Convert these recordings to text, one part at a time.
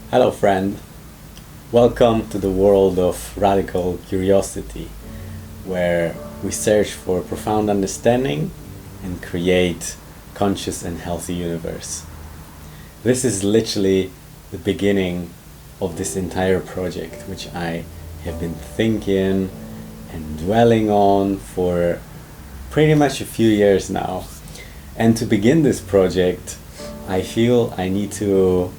Hello, friend. Welcome to the world of radical curiosity, where we search for profound understanding and create conscious and healthy universe. This is literally the beginning of this entire project, which I have been thinking and dwelling on for pretty much a few years now. And to begin this project, I feel I need to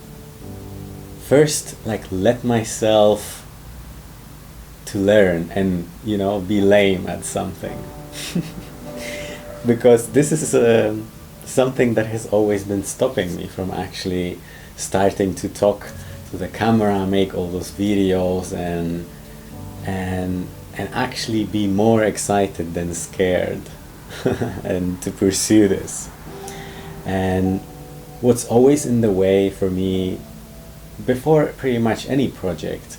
first let myself to learn and be lame at something. Because this is something that has always been stopping me from actually starting to talk to the camera, make all those videos, and actually be more excited than scared and to pursue this. And what's always in the way for me before pretty much any project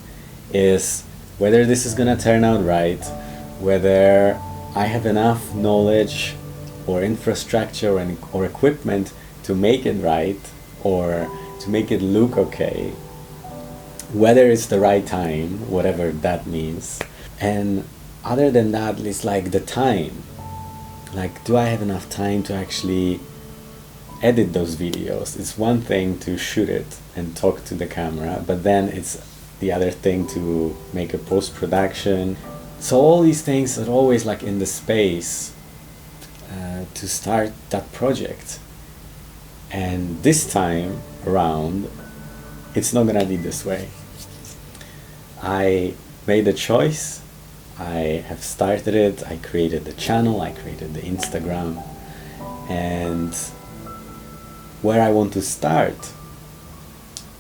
is whether this is gonna turn out right, whether I have enough knowledge or infrastructure or equipment to make it right or to make it look okay, whether it's the right time, whatever that means. And other than that, it's like the time. Like, do I have enough time to actually edit those videos? It's one thing to shoot it and talk to the camera, but then it's the other thing to make a post-production. So all these things are always like in the space to start that project. And this time around, it's not gonna be this way. I made a choice. I have started it. I created the channel. I created the Instagram. And where I want to start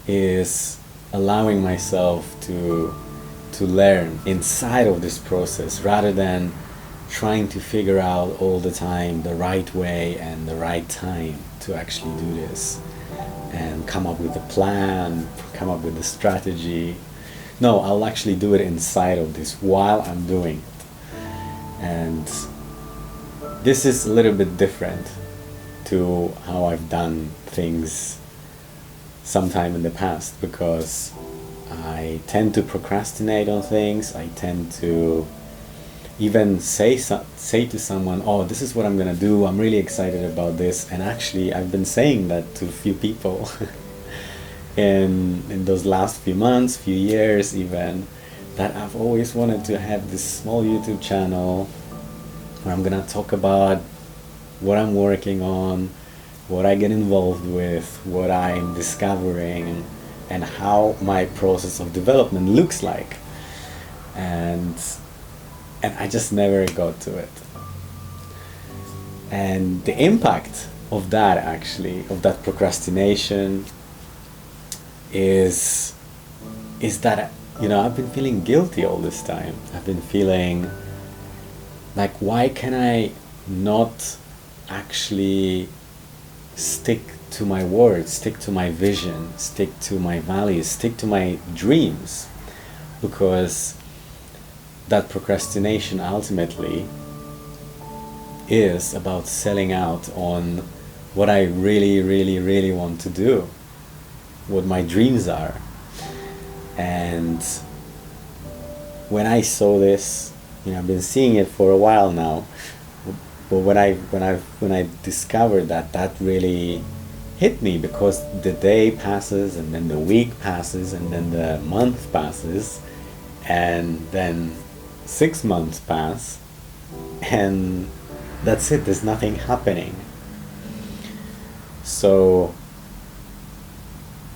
is allowing myself to learn inside of this process rather than trying to figure out all the time the right way and the right time to actually do this and come up with a plan, come up with a strategy. No, I'll actually do it inside of this while I'm doing it. And this is a little bit different to how I've done things sometime in the past, because I tend to procrastinate on things. I tend to even say to someone, oh, this is what I'm gonna do, I'm really excited about this. And actually I've been saying that to a few people in those last few months, few years even, that I've always wanted to have this small YouTube channel where I'm gonna talk about what I'm working on, what I get involved with, what I'm discovering, and how my process of development looks like. And I just never got to it. And the impact of that, actually, of that procrastination is that, I've been feeling guilty all this time. I've been feeling like, why can I not actually stick to my words, stick to my vision, stick to my values, stick to my dreams? Because that procrastination ultimately is about selling out on what I really, really, really want to do, what my dreams are. And when I saw this, I've been seeing it for a while now, but when I discovered that really hit me, because the day passes and then the week passes and then the month passes and then 6 months pass, and that's it, there's nothing happening. So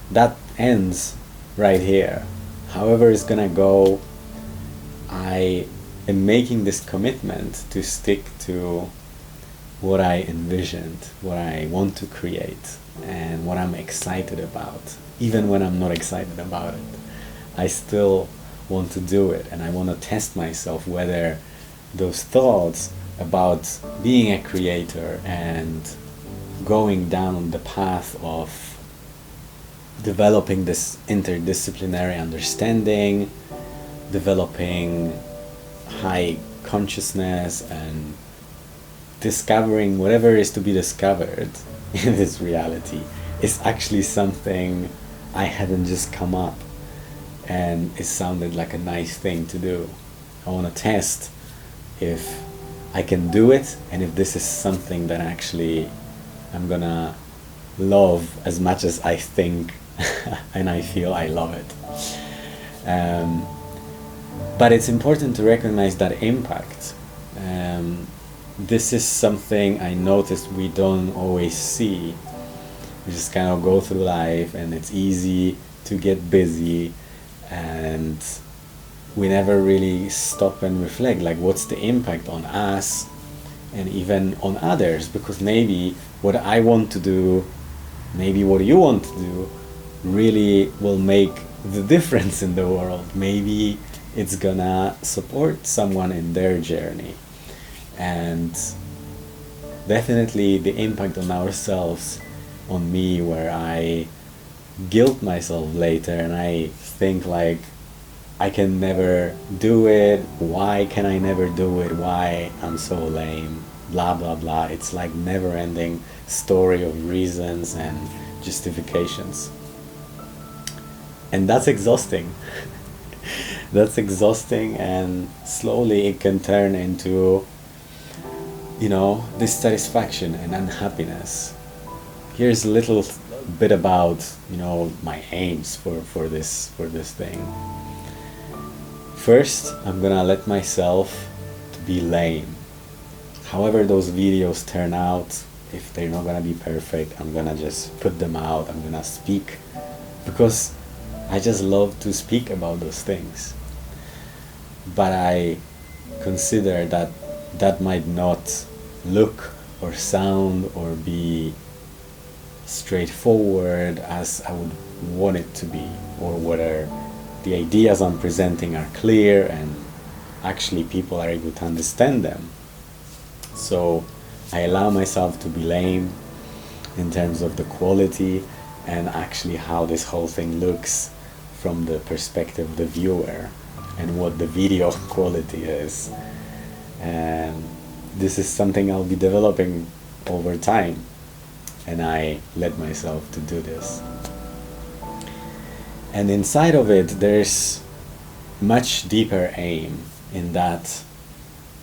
that ends right here. However it's gonna go, I am making this commitment to stick to what I envisioned, what I want to create, and what I'm excited about. Even when I'm not excited about it, I still want to do it, and I want to test myself whether those thoughts about being a creator and going down the path of developing this interdisciplinary understanding, developing high consciousness, and discovering whatever is to be discovered in this reality is actually something I hadn't just come up and it sounded like a nice thing to do. I want to test if I can do it and if this is something that actually I'm gonna love as much as I think and I feel I love it. But it's important to recognize that impact. This is something I noticed we don't always see. We just kind of go through life and it's easy to get busy, and we never really stop and reflect, like, what's the impact on us and even on others, because maybe what I want to do, maybe what you want to do really will make the difference in the world. Maybe it's gonna support someone in their journey. And definitely the impact on ourselves, on me, where I guilt myself later and I think like, I can never do it, why can I never do it, why I'm so lame, blah blah blah. It's like never ending story of reasons and justifications, and that's exhausting. That's exhausting, and slowly it can turn into, dissatisfaction and unhappiness. Here's a little bit about, my aims for this thing. First, I'm gonna let myself to be lame. However those videos turn out, if they're not gonna be perfect, I'm gonna just put them out. I'm gonna speak, because I just love to speak about those things. But I consider that that might not look or sound or be straightforward as I would want it to be, or whether the ideas I'm presenting are clear and actually people are able to understand them. So I allow myself to be lame in terms of the quality and actually how this whole thing looks from the perspective of the viewer and what the video quality is. And this is something I'll be developing over time, and I let myself to do this. And inside of it, there's much deeper aim, in that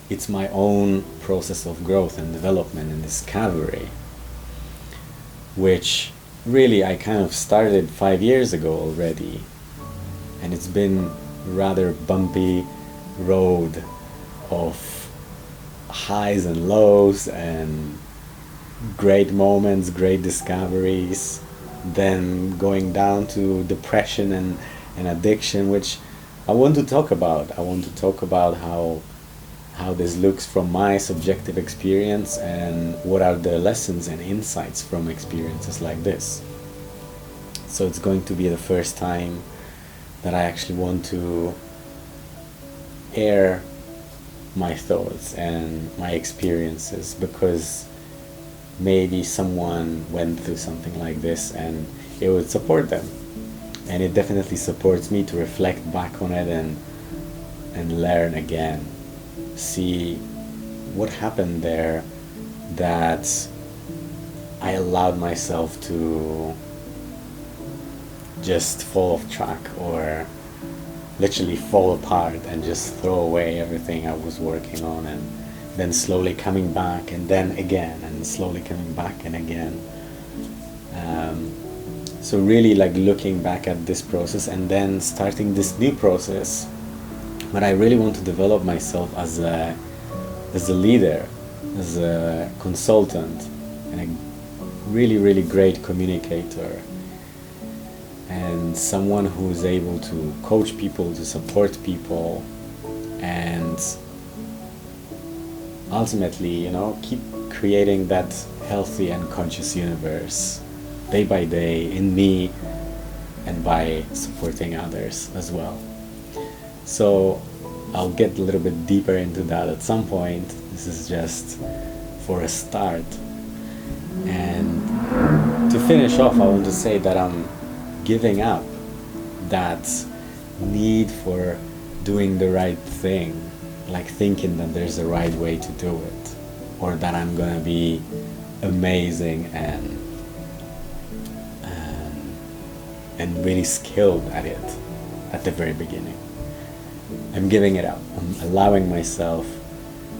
it's my own process of growth and development and discovery, which really I kind of started 5 years ago already. And it's been a rather bumpy road of highs and lows and great moments, great discoveries, then going down to depression and addiction, which I want to talk about. I want to talk about how this looks from my subjective experience and what are the lessons and insights from experiences like this. So it's going to be the first time that I actually want to air my thoughts and my experiences, because maybe someone went through something like this and it would support them. And it definitely supports me to reflect back on it and learn again. See what happened there that I allowed myself to just fall off track, or literally fall apart and just throw away everything I was working on, and then slowly coming back, and then again, and slowly coming back and again. So really like looking back at this process and then starting this new process. But I really want to develop myself as a leader, as a consultant, and a really, really great communicator, and someone who's able to coach people, to support people, and ultimately, keep creating that healthy and conscious universe day by day in me, and by supporting others as well. So I'll get a little bit deeper into that at some point. This is just for a start. And to finish off, I want to say that I'm giving up that need for doing the right thing, like thinking that there's a right way to do it, or that I'm gonna be amazing and and really skilled at it at the very beginning. I'm giving it up. I'm allowing myself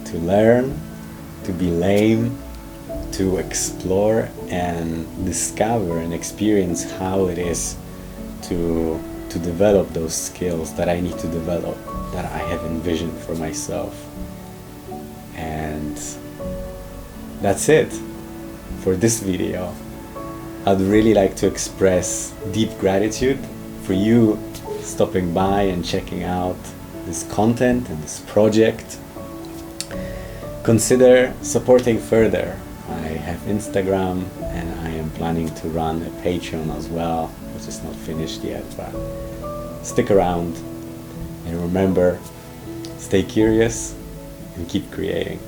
to learn, to be lame, to explore and discover and experience how it is to develop those skills that I need to develop, that I have envisioned for myself. And that's it for this video. I'd really like to express deep gratitude for you stopping by and checking out this content and this project. Consider supporting further. I have Instagram and I am planning to run a Patreon as well, which is not finished yet, but stick around and remember, stay curious and keep creating.